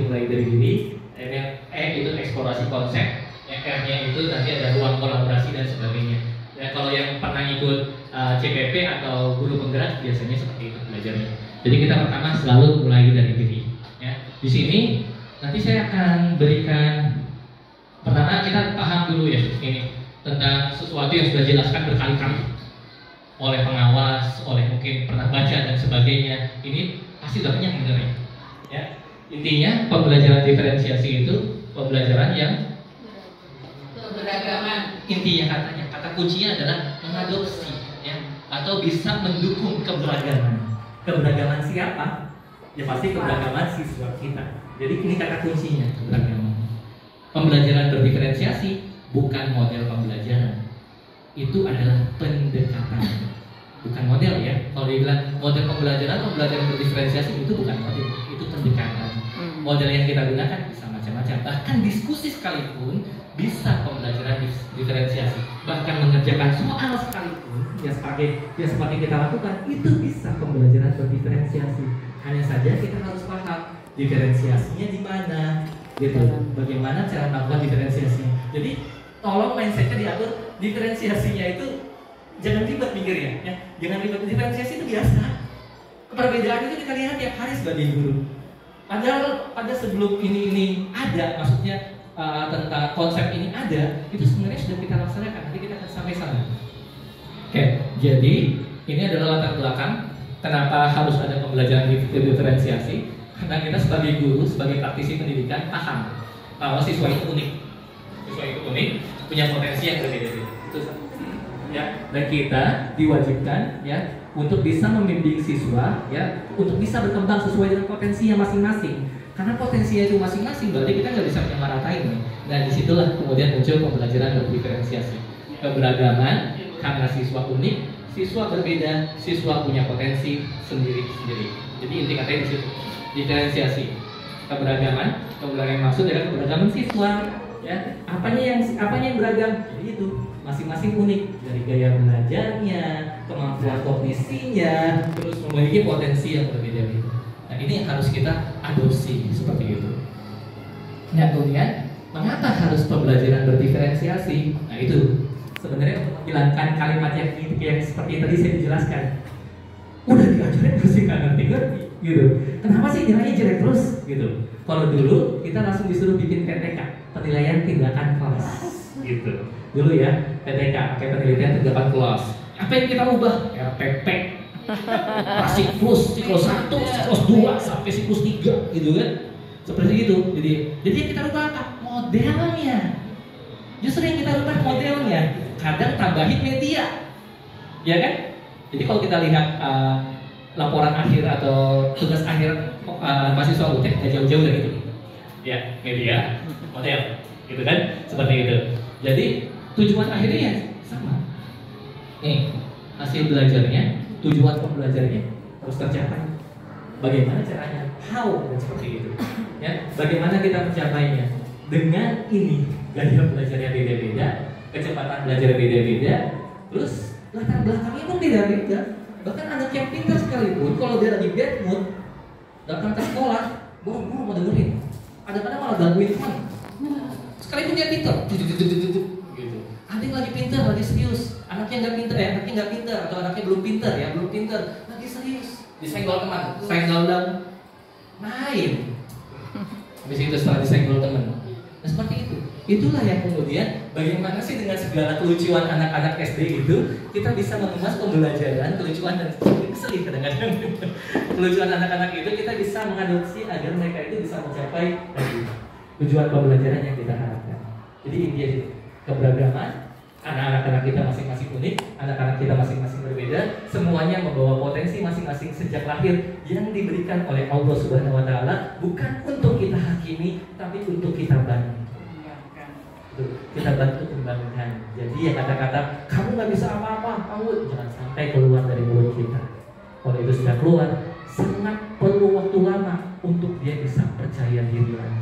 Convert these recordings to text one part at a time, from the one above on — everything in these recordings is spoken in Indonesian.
mulai dari diri, itu eksplorasi konsep, R-nya itu nanti ada ruang kolaborasi dan sebagainya. Dan kalau yang pernah ikut CPP atau guru penggerak biasanya seperti itu belajarnya. Jadi kita pertama selalu mulai dari diri. Ya. Di sini nanti saya akan berikan, pertama kita paham dulu ya ini tentang sesuatu yang sudah dijelaskan berkali-kali oleh pengawas, oleh mungkin pernah baca dan sebagainya. Ini pasti udah banyak sebenarnya. Ya. Intinya pembelajaran diferensiasi itu pembelajaran yang keberagaman. Intinya kata kuncinya adalah mengadopsi, ya, atau bisa mendukung keberagaman. Keberagaman siapa? Ya pasti keberagaman siswa kita. Jadi ini kata kuncinya, keberagaman. Pembelajaran berdiferensiasi bukan model pembelajaran. Itu adalah pendekatan, bukan model ya. Kalau dibilang model pembelajaran berdiferensiasi itu bukan model, itu pendekatan. Model yang kita gunakan bisa macam-macam. Bahkan diskusi sekalipun bisa pembelajaran diferensiasi. Bahkan mengerjakan soal sekalipun seperti kita lakukan itu bisa pembelajaran berdiferensiasi. Hanya saja kita harus paham diferensiasinya di mana, gitu. Bagaimana cara melakukan diferensiasinya. Jadi tolong mindsetnya diatur. Diferensiasinya itu jangan ribet mikirnya, ya. Jangan ribet. Diferensiasi itu biasa. Perbedaan itu kita lihat tiap hari sebagai guru. Padahal pada sebelum ini ada, maksudnya tentang konsep ini ada, itu sebenarnya sudah kita laksanakan. Nanti kita akan sampai sana. Oke, jadi ini adalah latar belakang kenapa harus ada pembelajaran diferensiasi. Karena kita sebagai guru, sebagai praktisi pendidikan paham bahwa siswa itu unik. Siswa itu unik, punya potensi yang berbeda-beda. Itu ya. Dan kita diwajibkan ya untuk bisa membimbing siswa ya untuk bisa berkembang sesuai dengan potensinya masing-masing. Karena potensinya itu masing-masing, berarti kita nggak bisa menyamaratain nih. Nah disitulah kemudian muncul pembelajaran berdiferensiasi. Keberagaman karena siswa unik, siswa berbeda, siswa punya potensi sendiri-sendiri. Jadi inti katanya di situ. Diferensiasi. Keberagaman maksud adalah keberagaman siswa. Ya, apanya yang beragam? Jadi itu masing-masing unik dari gaya belajarnya, kemampuan kognisinya, terus memiliki potensi yang berbeda-beda. Nah ini yang harus kita adopsi seperti itu. Nah kemudian mengapa harus pembelajaran berdiferensiasi? Nah itu sebenarnya untuk menghilangkan kalimat yang seperti tadi saya dijelaskan. Udah diajarin masih nggak ngerti-ngerti, gitu. Kenapa sih nilainya jelek terus, gitu? Kalau dulu kita langsung disuruh bikin PTK, penilaian tindakan kelas, gitu. Dulu ya PTK, pakai penelitian tindakan kelas. Apa yang kita ubah? RPP, siklus 1, siklus 2 sampai siklus 3, gitu kan? Seperti itu. Jadi yang kita ubah apa? Modelnya. Justru yang kita ubah modelnya. Kadang tambahin media, ya kan? Jadi kalau kita lihat laporan akhir atau tugas akhir mahasiswa UTEK tidak jauh-jauh dari itu, ya media, model, gitu kan? Seperti itu. Jadi tujuan akhirnya ya sama. Hasil belajarnya, tujuan pembelajarnya harus tercapai. Bagaimana caranya? How dan seperti itu. Ya, bagaimana kita mencapainya? Dengan ini gaya belajarnya beda-beda, kecepatan belajar beda-beda, terus latar belakangnya pun beda-beda. Bahkan anak yang pintar sekalipun, kalau dia lagi bad mood, datang ke sekolah, guru mau dengerin. Kadang-kadang malah gangguin teman. Sekalipun dia pintar, gitu. Ada yang lagi pintar, lagi serius. Anaknya nggak pintar, atau anaknya belum pintar, lagi serius. Disenggol teman, senggol dan main. Habis itu setelah disenggol teman. Nah seperti itu. Itulah yang kemudian bagaimana sih dengan segala kelucuan anak-anak SD itu kita bisa mengemas pembelajaran kelucuan dan keselih kadang-kadang. Kelucuan anak-anak itu kita bisa mengadopsi agar mereka itu bisa mencapai tujuan pembelajaran yang kita harapkan. Jadi intinya keberagaman, anak-anak kita masing-masing unik, anak-anak kita masing-masing berbeda, semuanya membawa potensi masing-masing sejak lahir yang diberikan oleh Allah Subhanahu wa taala, bukan untuk kita hakimi tapi untuk kita bantu. Kita bantu kembangkan. Jadi ya kata-kata kamu nggak bisa apa-apa, kamu jangan sampai keluar dari mulut kita. Kalau itu sudah keluar, sangat perlu waktu lama untuk dia bisa percaya diri lagi.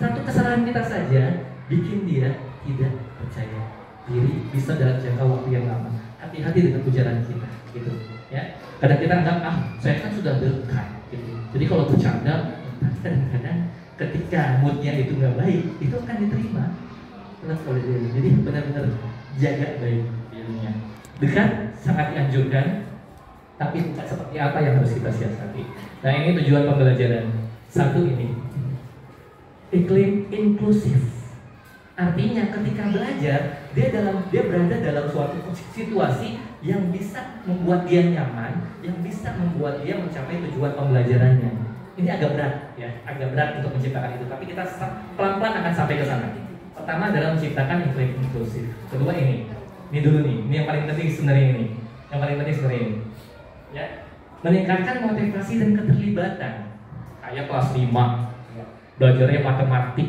Satu kesalahan kita saja bikin dia tidak percaya diri bisa dalam jangka waktu yang lama. Hati-hati dengan ujaran kita, gitu. Ya. Kadang kita anggap saya kan sudah dekat. Gitu. Jadi kalau bercanda, kadang-kadang ketika moodnya itu nggak baik, itu akan diterima oleh dia. Jadi benar-benar jaga baik dirinya. Dekat sangat dianjurkan, tapi bukan seperti apa yang harus kita siasati. Nah, ini tujuan pembelajaran. Satu ini, iklim inklusif. Artinya ketika belajar, dia berada dalam suatu situasi yang bisa membuat dia nyaman, yang bisa membuat dia mencapai tujuan pembelajarannya. Ini agak berat, ya, agak berat untuk menciptakan itu. Tapi kita pelan-pelan akan sampai ke sana. Pertama adalah menciptakan iklim inklusif. Kedua ini dulu nih, ini yang paling penting sebenarnya ini. Yang paling penting sebenarnya ini. Ya, meningkatkan motivasi dan keterlibatan. Kayak kelas 5, belajarnya matematik.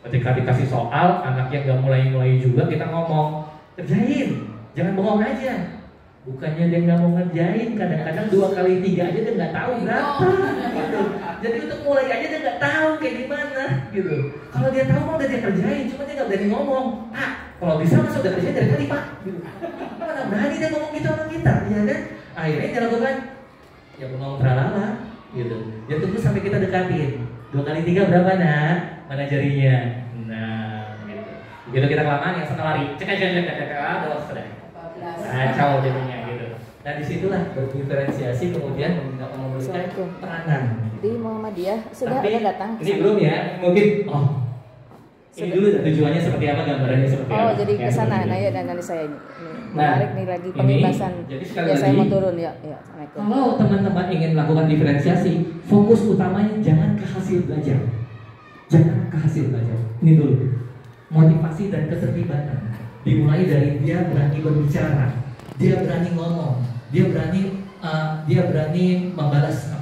Ketika dikasih soal, anaknya nggak mulai-mulai juga, kita ngomong, kerjain, jangan bengong aja. Bukannya dia nggak mau ngerjain, kadang-kadang 2 kali 3 aja dia nggak tahu berapa. Gitu. Jadi untuk mulai aja dia nggak tahu kayak gimana, gitu. Kalau dia tahu mau udah dia kerjain, cuma dia nggak berani ngomong. Pak, kalau bisa masuk udah kerjain dari tadi Pak. Gitu. Mana berani dia ngomong gitu sama kita, ya kan? Akhirnya dia lakukan, ya bengong tralala, gitu. Dia tunggu sampai kita dekatin. 2 kali 3 berapa nak? Mana jarinya? Nah, gitu. Begitu kita kelamaan yang setengah lari, cek, udah sudah. Kacau jadinya gitu. Nah disitulah berdiferensiasi kemudian memberikan peranan. Di Muhammadiyah sudah ada datang. Ini belum ya, mungkin. Ini dulu tujuannya seperti apa, gambarannya seperti apa. Oh jadi ke sana, nah ya dan saya ini. Menarik nih lagi pembebasan. Jadi sekali ya lagi, saya mau turun ya. Assalamualaikum. Kalau teman-teman ingin melakukan diferensiasi, fokus utamanya jangan ke hasil belajar. Jangan ke hasil belajar. Ini dulu. Motivasi dan keterlibatan. Dimulai dari dia berani berbicara, dia berani ngomong, dia berani membalas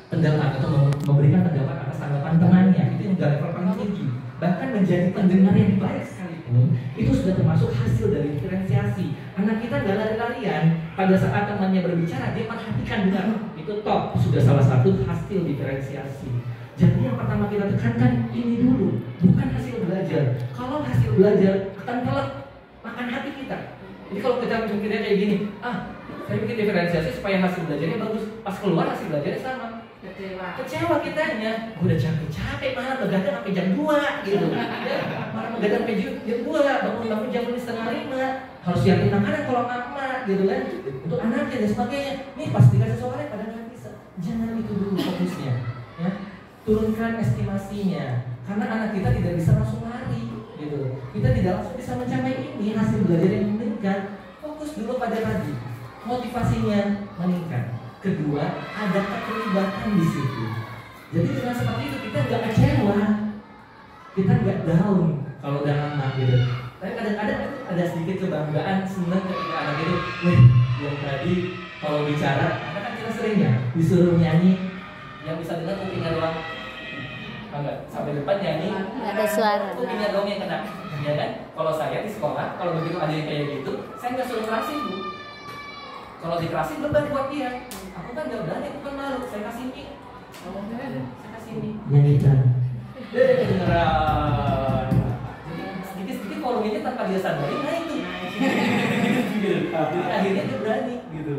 pendapat atau memberikan pendapat atas tanggapan temannya. Itu yang level paling tinggi. Bahkan menjadi pendengar yang baik sekalipun, itu sudah termasuk hasil dari diferensiasi. Anak kita nggak lari-larian pada saat temannya berbicara, dia perhatikan dengar. Itu top, sudah salah satu hasil diferensiasi. Jadi yang pertama kita tekankan ini dulu, bukan hasil belajar. Kalau hasil belajar akan telat makan hati kita. Jadi kalau kita mikirnya kayak gini, saya bikin diferensiasi supaya hasil belajarnya bagus. Pas keluar hasil belajarnya sama, kecewa kitanya. Gue udah capek-capek malah begadang sampai jam 2 gitu. Ya, malah begadang sampai jam 2, bangun jam 4:30. Harus siapin makanan kalau mama gitu kan, untuk anaknya dan sebagainya. Nih pas dikasih soalnya pada nggak bisa. Jangan itu dulu fokusnya, ya. Turunkan estimasinya, karena anak kita tidak bisa langsung lari. Gitu. Kita tidak langsung bisa mencapai ini hasil belajar yang meningkat. Fokus dulu pada tadi, motivasinya meningkat. Kedua, ada keterlibatan di situ. Jadi dengan seperti itu kita nggak kecewa, kita nggak down kalau udah lama gitu. Tapi kadang-kadang ada sedikit kebanggaan senang ketika anak itu, yang tadi kalau bicara, karena kan kita sering ya disuruh nyanyi, yang bisa dengar kupingnya doang. Enggak, sampai depan nyanyi ada suara. Kupingnya dong yang kena, ya kan? Kalau saya di sekolah, kalau begitu ada yang kayak gitu, saya nggak suruh kerasin Bu. Kalau dikerasin beban buat dia. Aku kan nggak berani, aku kan malu. Saya kasih mic. Saya kasih mic. Nyanyikan. Kedengeran. Sedikit-sedikit volumenya tanpa dia sadari naik tuh. Jadi akhirnya dia berani, gitu.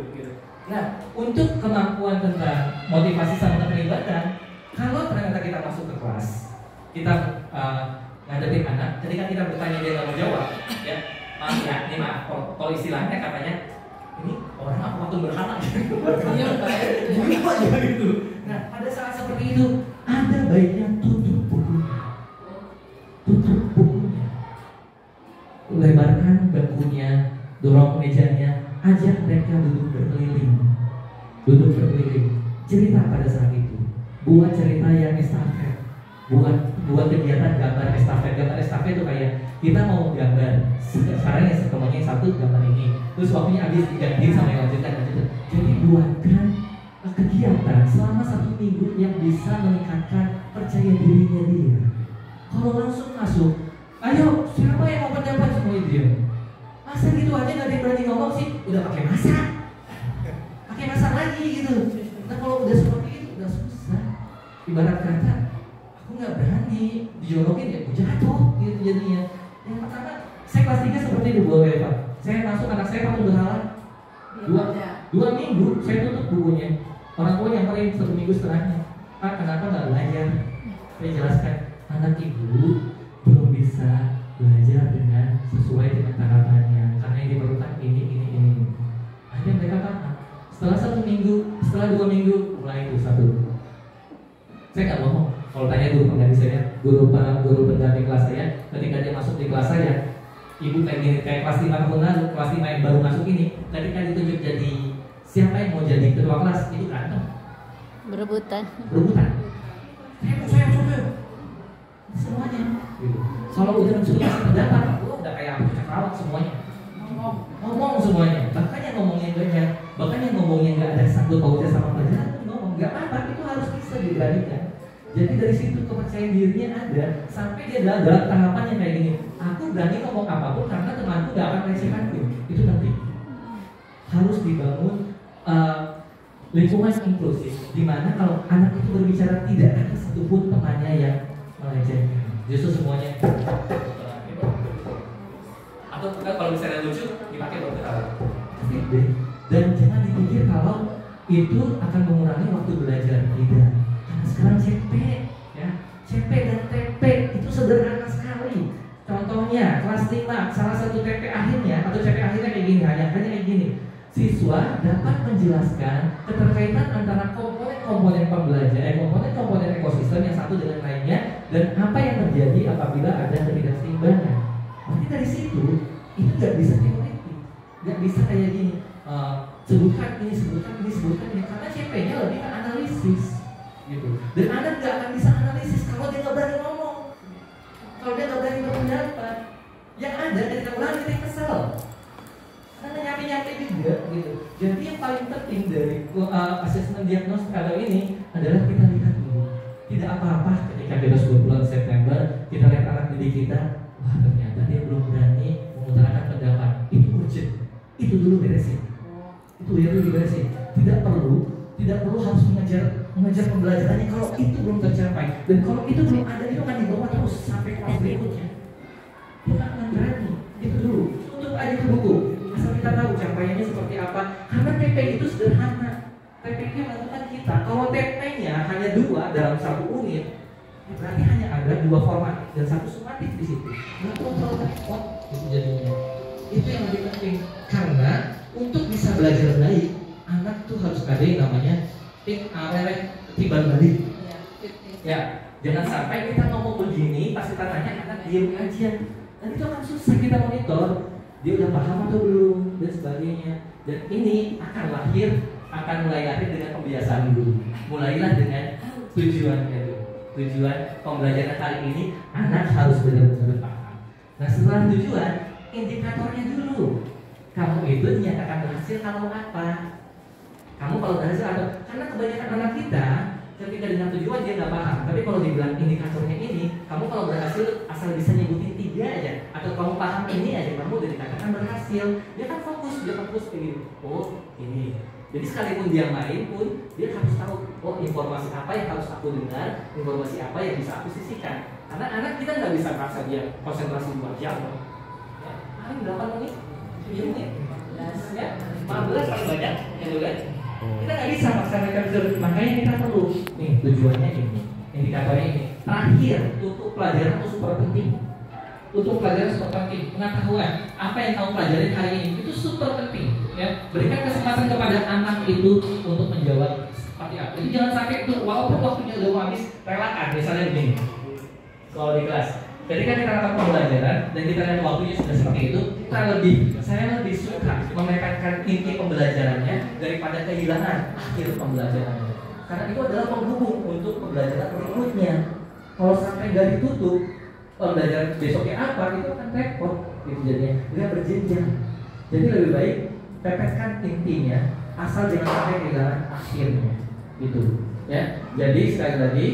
Nah, untuk kemampuan tentang motivasi sama keterlibatan, kalau ternyata kita masuk ke kelas, kita ngadepin anak, ketika kita bertanya dia nggak mau jawab, ya maaf ya, ini maaf, kalau istilahnya katanya, ini orang aku waktu berhala, gitu. Nah, pada saat seperti itu, ada baiknya tutup bukunya, lebarkan bangkunya, dorong mejanya, ajak mereka duduk berkeliling, cerita pada saat itu. Buat cerita yang estafet, buat kegiatan gambar estafet. Gambar estafet itu kayak kita mau gambar sekarang yang semuanya satu gambar ini, terus waktunya habis diganti sama yang lanjutkan. Jadi buatkan kegiatan selama 1 minggu yang bisa meningkatkan percaya dirinya dia. Kalau langsung masuk, ayo siapa yang mau pendapat, semua dia. Masa gitu aja nggak ada yang berani ngomong sih, udah pakai masa lagi gitu. Nah kalau udah seperti itu udah susah. Ibarat kata, aku nggak berani dijorokin ya, aku jatuh gitu jadinya. Yang pertama, saya kelas 3 seperti itu Bu Eva. Saya masuk, anak saya pakai berhala 2 minggu, saya tutup bukunya. Orang tua nyamperin 1 minggu setelahnya, Pak kenapa nggak belajar? Saya jelaskan, anak ibu belum bisa belajar dengan sesuai dengan tahapannya karena yang diperlukan ini. Akhirnya mereka paham. Setelah 1 minggu, setelah 2 minggu, mulai itu 1. Saya nggak bohong. Kalau tanya guru pengganti saya, guru pendamping kelas saya, ketika dia masuk di kelas saya, ibu kayak gini, kayak kelas 5 tahun lalu, kelas 5 yang baru masuk ini, ketika ditunjuk jadi siapa yang mau jadi ketua kelas, itu berantem. Berebutan. Saya semuanya. Gitu. Kalau udah sudah kasih pendapat, udah kayak aku cakrawat semuanya. Ngomong semuanya. Bahkan yang ngomongnya banyak, bahkan yang ngomongnya nggak ada sangkut pautnya sama pelajaran, ngomong nggak apa-apa, itu harus bisa diberanikan. Jadi dari situ kepercayaan dirinya ada, sampai dia dalam tahapan yang kayak gini. Aku berani ngomong apapun karena temanku gak akan melecehkanku. Itu penting. Harus dibangun lingkungan inklusif, di mana kalau anak itu berbicara tidak ada satupun temannya yang melecehkan. Justru semuanya. Atau bukan kalau misalnya lucu dipakai buat ketawa. Dan jangan dipikir kalau itu akan mengurangi waktu belajar. Tidak. Karena sekarang CP, ya, CP dan TP itu sederhana sekali. Contohnya kelas 5, salah satu TP akhirnya atau CP akhirnya kayak gini, hanya kayak gini. Siswa dapat menjelaskan keterkaitan antara komponen pembelajaran, komponen ekosistem yang satu dengan lainnya, dan apa yang terjadi apabila ada ketidakseimbangan. Nanti dari situ itu nggak bisa teoretik, nggak bisa kayak gini. Sebutkan ini, karena CP-nya lebih ke analisis, gitu. Dan anak nggak akan bisa analisis kalau dia nggak berani ngomong, kalau dia nggak berani berpendapat. Yang ada ketika berani dia kesel. Karena nyampe juga gitu. Jadi yang paling penting dari asesmen diagnostik atau ini adalah kita lihat dulu. Tidak apa-apa ketika kita sudah bulan September kita lihat anak didik kita, wah ternyata dia belum berani mengutarakan pendapat. Itu urgent. Itu dulu beresin. Itu ya dulu diberesin. Tidak perlu harus mengejar pembelajarannya kalau itu belum tercapai. Dan kalau itu belum ada, itu akan dibawa terus sampai kelas berikutnya. Kita akan berani. Itu dulu. Tutup aja ke buku. Asal kita tahu capaiannya seperti apa. Karena TP itu sederhana. TP-nya melakukan kita. Kalau TP-nya hanya 2 dalam 1 unit, berarti hanya ada 2 formatif dan 1 sumatif di situ. Nggak perlu repot itu jadinya. Itu yang lebih penting. Karena untuk bisa belajar baik, anak tuh harus ada yang namanya timbal balik. Ya, jangan sampai kita ngomong begini, pas kita tanya anak diam aja. Dan itu akan susah kita monitor. Dia udah paham atau belum dan sebagainya. Dan ini akan mulai lahir dengan kebiasaan dulu. Mulailah dengan tujuannya dulu. Tujuan pembelajaran kali ini anak harus benar-benar paham. Nah setelah tujuan, indikatornya dulu. Kamu itu dinyatakan berhasil kalau apa? Kamu kalau berhasil atau karena kebanyakan anak kita ketika dengan tujuan dia nggak paham. Tapi kalau dibilang indikatornya ini, kamu kalau berhasil asal bisa nyebutin 3 aja, atau kamu paham ini aja, kamu udah dikatakan berhasil. Dia kan fokus ini. Oh ini. Jadi sekalipun dia main pun dia harus tahu, oh informasi apa yang harus aku dengar, informasi apa yang bisa aku sisihkan. Karena anak kita nggak bisa paksa dia konsentrasi 2 jam. Ya, paling 8 menit, 7 menit, ya, 15 paling banyak, ya kan? Kita nggak bisa maksa mereka bisa, makanya kita perlu nih tujuannya ini, indikatornya ini. Terakhir, untuk pelajaran itu super penting. Untuk pelajaran super penting, pengetahuan apa yang kamu pelajari hari ini itu super penting. Ya, berikan kesempatan kepada anak itu untuk menjawab seperti apa. Jadi jangan sampai itu walaupun waktunya udah habis, relakan. Misalnya begini, kalau di kelas, ketika kita lakukan pembelajaran dan kita lihat waktunya sudah seperti itu, saya lebih suka memepetkan inti pembelajarannya daripada kehilangan akhir pembelajarannya. Karena itu adalah penghubung untuk pembelajaran berikutnya. Kalau sampai nggak ditutup, pembelajaran besoknya apa, itu akan repot. Gitu jadinya, nggak berjenjang. Jadi lebih baik pepetkan intinya, asal jangan sampai kehilangan akhirnya. Gitu, ya. Jadi sekali lagi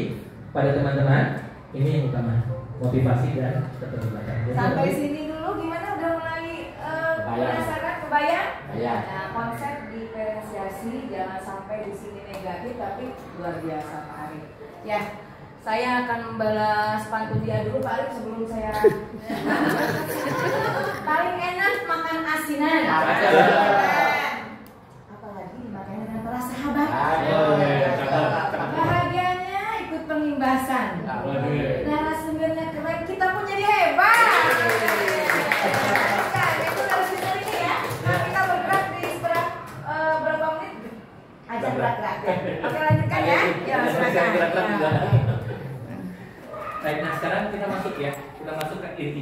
pada teman-teman, ini yang utama. Motivasi dan keterlibatan. Sampai sini dulu gimana, udah mulai penasaran, kebayang? Nah, konsep diferensiasi jangan sampai di sini negatif tapi luar biasa Pak Arif. Ya, saya akan membalas pantun dia dulu Pak Arif sebelum saya. Paling enak makan asinan. Apalagi dimakan dengan para sahabat. Bahagianya ikut pengimbasan. narasumbernya keren, kita pun jadi hebat. Itu narasumber ini ya. Nah, kita bergerak di seberang berapa menit? Ajak gerak-gerak. Oke, lanjutkan ya. Ya, silakan. Baik, nah sekarang kita masuk ya. Kita masuk ke inti.